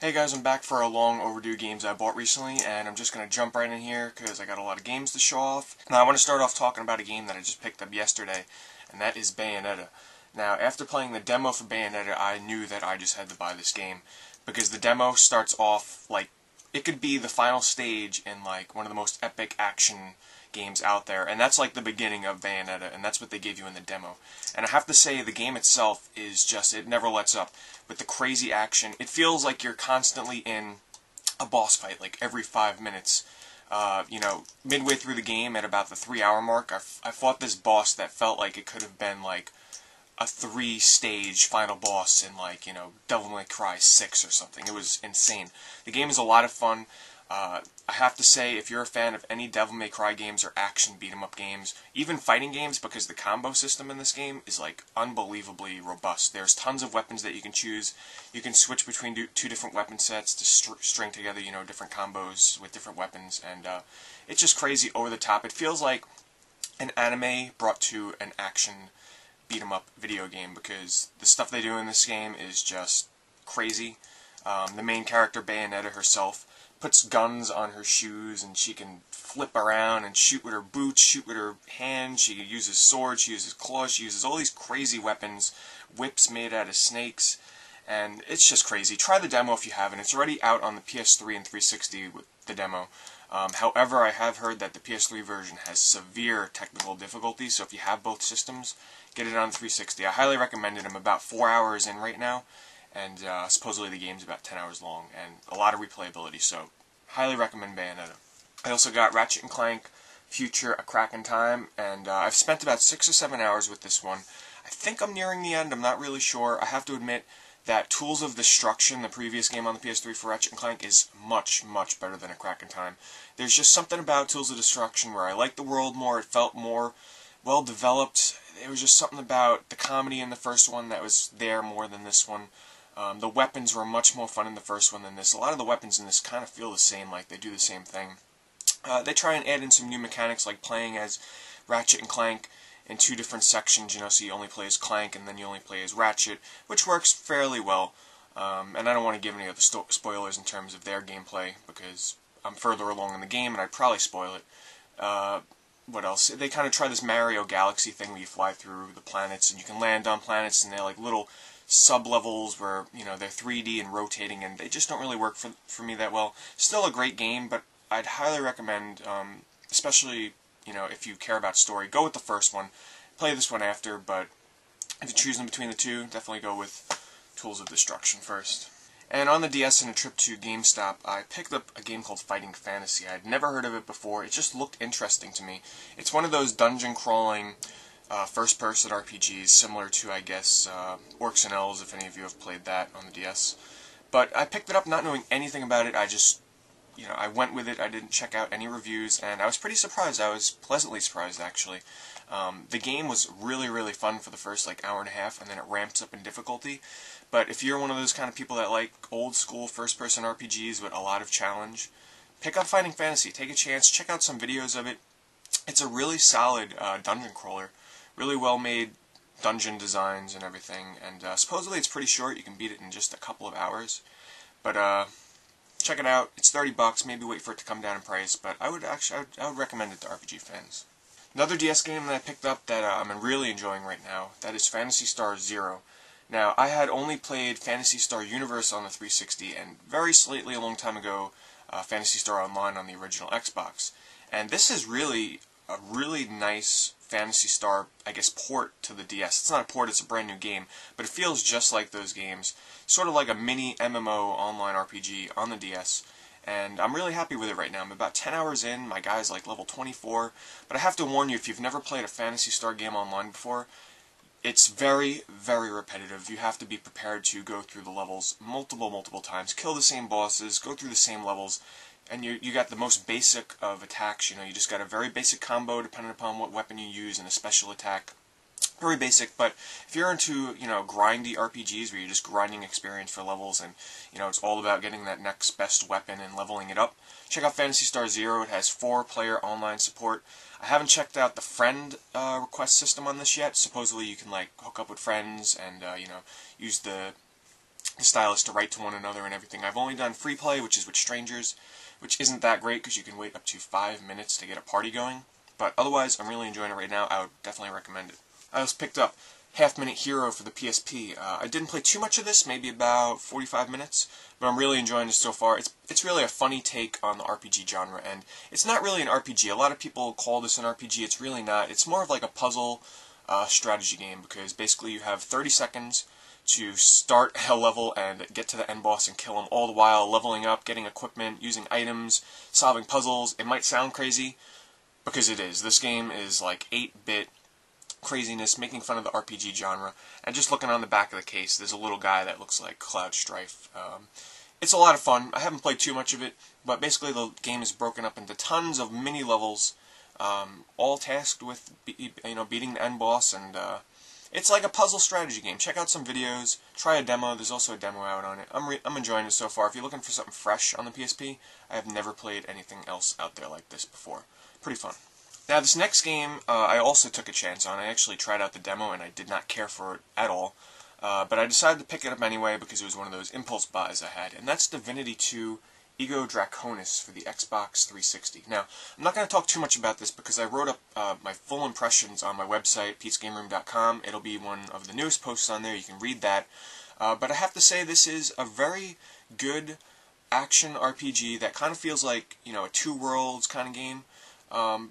Hey guys, I'm back for a long overdue games I bought recently, and I'm just going to jump right in here because I got a lot of games to show off. Now I want to start off talking about a game that I just picked up yesterday, and that is Bayonetta. Now after playing the demo for Bayonetta, I knew that I just had to buy this game, because the demo starts off like it could be the final stage in like one of the most epic action games out there, and that's like the beginning of Bayonetta, and that's what they gave you in the demo. And I have to say, the game itself is just, it never lets up. With the crazy action, it feels like you're constantly in a boss fight, like every 5 minutes. Midway through the game, at about the 3-hour mark, I fought this boss that felt like it could have been like a 3-stage final boss in like, Devil May Cry 6 or something. It was insane. The game is a lot of fun. I have to say, if you're a fan of any Devil May Cry games or action beat-em-up games, even fighting games, because the combo system in this game is like unbelievably robust. There's tons of weapons that you can choose. You can switch between two different weapon sets to string together, different combos with different weapons, and it's just crazy, over the top. It feels like an anime brought to an action beat-em-up video game, because the stuff they do in this game is just crazy. The main character, Bayonetta herself, puts guns on her shoes, and she can flip around and shoot with her boots, shoot with her hands. She uses swords, she uses claws, she uses all these crazy weapons, whips made out of snakes, and it's just crazy. Try the demo if you haven't. It's already out on the PS3 and 360 with the demo. However, I have heard that the PS3 version has severe technical difficulties, so if you have both systems, get it on 360. I highly recommend it. I'm about 4 hours in right now, and supposedly the game's about 10 hours long, and a lot of replayability, so highly recommend Bayonetta. I also got Ratchet & Clank Future: A Crack in Time, and I've spent about 6 or 7 hours with this one. I think I'm nearing the end, I'm not really sure. I have to admit that Tools of Destruction, the previous game on the PS3 for Ratchet & Clank, is much, much better than A Crack in Time. There's just something about Tools of Destruction where I liked the world more, it felt more well developed. There was just something about the comedy in the first one that was there more than this one. The weapons were much more fun in the first one than this. A lot of the weapons in this kind of feel the same, like they do the same thing. They try and add in some new mechanics, like playing as Ratchet and Clank in 2 different sections, so you only play as Clank and then you only play as Ratchet, which works fairly well. And I don't want to give any of the spoilers in terms of their gameplay, because I'm further along in the game and I'd probably spoil it. What else? They kind of try this Mario Galaxy thing where you fly through the planets and you can land on planets, and they're like little sub-levels where, they're 3D and rotating, and they just don't really work for me that well. Still a great game, but I'd highly recommend, especially, if you care about story, go with the first one. Play this one after, but if you choose them between the two, definitely go with Tools of Destruction first. And on the DS, in a trip to GameStop, I picked up a game called Fighting Fantasy. I'd never heard of it before. It just looked interesting to me. It's one of those dungeon-crawling first-person RPGs, similar to, I guess, Orcs and Elves, if any of you have played that on the DS. But I picked it up not knowing anything about it. I just, I went with it. I didn't check out any reviews, and I was pretty surprised. I was pleasantly surprised, actually. The game was really, really fun for the first, hour and a half, and then it ramps up in difficulty. But if you're one of those kind of people that like old-school first-person RPGs with a lot of challenge, pick up Fighting Fantasy. Take a chance. Check out some videos of it. It's a really solid dungeon crawler. Really well-made dungeon designs and everything, and supposedly it's pretty short. You can beat it in just a couple of hours. But check it out. It's $30. Maybe wait for it to come down in price, but I would recommend it to RPG fans. Another DS game that I picked up that I'm really enjoying right now, that is Phantasy Star Zero. Now, I had only played Phantasy Star Universe on the 360, and very slightly a long time ago, Phantasy Star Online on the original Xbox. And this is really a really nice Phantasy Star, I guess, port to the DS. It's not a port, it's a brand new game, but it feels just like those games. Sort of like a mini MMO online RPG on the DS, and I'm really happy with it right now. I'm about 10 hours in, my guy's like level 24, but I have to warn you, if you've never played a Phantasy Star game online before, it's very, very repetitive. You have to be prepared to go through the levels multiple times, kill the same bosses, go through the same levels, and you got the most basic of attacks. You just got a very basic combo depending upon what weapon you use, and a special attack. Very basic, but if you're into, grindy RPGs where you're just grinding experience for levels, and, it's all about getting that next best weapon and leveling it up, check out Phantasy Star Zero. It has 4-player online support. I haven't checked out the friend request system on this yet. Supposedly you can, hook up with friends and, use the the stylus to write to one another and everything. I've only done free play, which is with strangers, which isn't that great because you can wait up to 5 minutes to get a party going. But otherwise, I'm really enjoying it right now. I would definitely recommend it. I also picked up Half Minute Hero for the PSP. I didn't play too much of this, maybe about 45 minutes, but I'm really enjoying this so far. It's really a funny take on the RPG genre, and it's not really an RPG. A lot of people call this an RPG. It's really not. It's more of like a puzzle strategy game, because basically you have 30 seconds to start a level and get to the end boss and kill him, all the while leveling up, getting equipment, using items, solving puzzles. It might sound crazy, because it is. This game is like 8-bit craziness, making fun of the RPG genre, and just looking on the back of the case, there's a little guy that looks like Cloud Strife. It's a lot of fun. I haven't played too much of it, but basically the game is broken up into tons of mini levels, all tasked with beating the end boss, and it's like a puzzle strategy game. Check out some videos, try a demo. There's also a demo out on it. I'm enjoying it so far. If you're looking for something fresh on the PSP, I have never played anything else out there like this before. Pretty fun. Now, this next game, I also took a chance on. I actually tried out the demo, and I did not care for it at all. But I decided to pick it up anyway because it was one of those impulse buys I had, and that's Divinity 2 Ego Draconis for the Xbox 360. Now, I'm not going to talk too much about this because I wrote up my full impressions on my website, PetesGameRoom.com. It'll be one of the newest posts on there. You can read that. But I have to say, this is a very good action RPG that kind of feels like, a Two Worlds kind of game.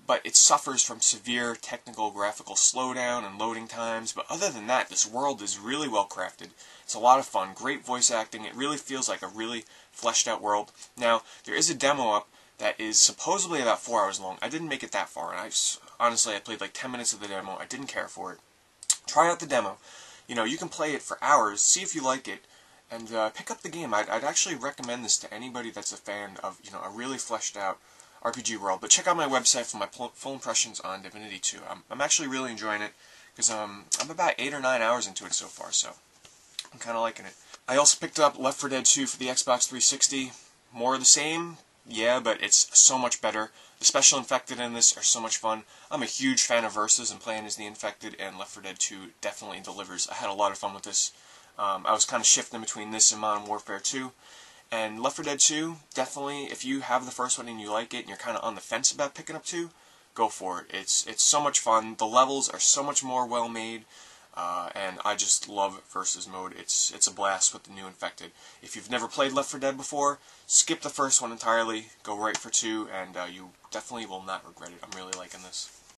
But it suffers from severe technical graphical slowdown and loading times. But other than that, this world is really well crafted. It's a lot of fun, great voice acting. It really feels like a really fleshed out world. Now, there is a demo up that is supposedly about 4 hours long. I didn't make it that far, and honestly I played like 10 minutes of the demo. I didn't care for it. Try out the demo. You can play it for hours, see if you like it, and pick up the game. I'd actually recommend this to anybody that's a fan of a really fleshed out RPG world. But check out my website for my full impressions on Divinity 2. I'm actually really enjoying it because I'm about 8 or 9 hours into it so far, so I'm kind of liking it. I also picked up Left 4 Dead 2 for the Xbox 360. More of the same, yeah, but it's so much better. The special infected in this are so much fun. I'm a huge fan of Versus and playing as the infected, and Left 4 Dead 2 definitely delivers. I had a lot of fun with this. I was kind of shifting between this and Modern Warfare 2. And Left 4 Dead 2, definitely, if you have the first one and you like it and you're kind of on the fence about picking up 2, go for it. It's so much fun. The levels are so much more well made, and I just love Versus mode. It's a blast with the new infected. If you've never played Left 4 Dead before, skip the first one entirely, go right for 2, and you definitely will not regret it. I'm really liking this.